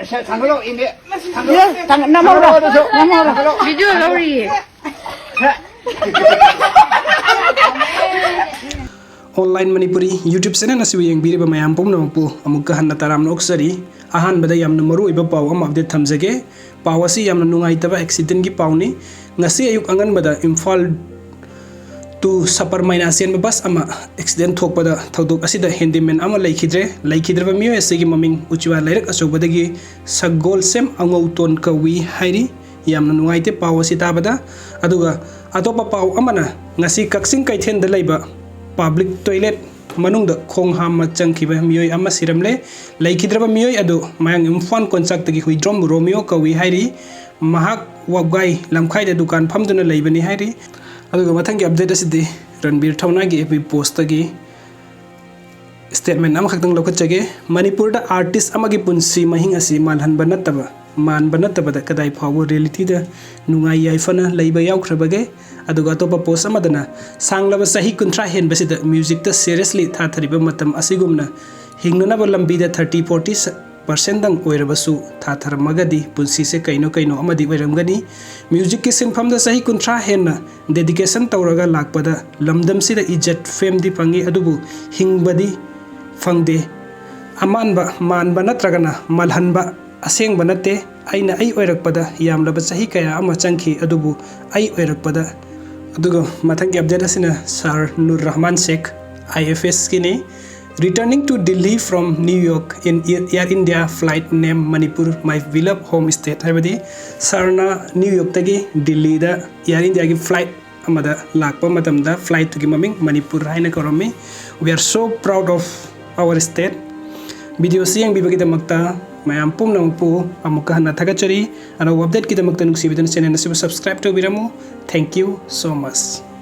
Tanggalok ini. Nama video lori. Online Manipuri YouTube channel na siwi yang biri ba mayam pom na po amugka hanna taram na oksari ahan bada yam na maru iba paw am update thamjage pawasi yam na nungai taba accident gi pawni ngasi ayuk angan bada Imphal to Sapar Mainasian bas ama accident thok pada thoduk asida handyman ama laikhidre ba miyo asigi maming uchiwa lairak asubadagi sagol sem angau ton kawi hairi yam na nungai te pawasi tabada aduga atopa paw amana ngasi kaksing kaithen da laiba public toilet manungda khong hamba changkhiba mioi ama shiramle laikhidraba mioi adu mayang imphal konchak tagi huidrom romeo kawi hairi mahak wabgai lamkhai da dukan phamduna leibani hairi aduga mathangi update asidi Ranbir thouna gi epi post tagi statement am khaktang lokachage Manipur da artist amagi punsi mahing asi malhan banataba man banataba da kadai phawo reality da nungai yaifana leiba yaukhrabage aduga topa post amadana sanglaba sahi kuntra hen basida music ta seriously tha thariba matam asigumna hingnana ba lambi da 30-40% dang oirabasu tha tharmagadi punsi se kaino amadi oiramgani music ki sinpham da sahi kuntra henna dedication tawraga lakpada lamdam sida ijat fame di pangi adubu hingbadi fangde amanba manba natragana malhanba aseng banate aina ai oirakpada yamlaba sahi kaya ama changki adubu ai oirakpada aduga mathangi update asina Sir Nur Rahman Sheikh IFS kini returning to Delhi from New York in Air India flight named Manipur my beloved home state habadi sarna New York tagi Delhi da Air India gi flight amada lakpa matamda flight to gi maming Manipur haina koromi we are so proud of our state video siyang bibagi damakta mayam pum nampu amuka hana thagachari ana update ki damakta nuksi bidan channel na subscribe to biramu thank you so much.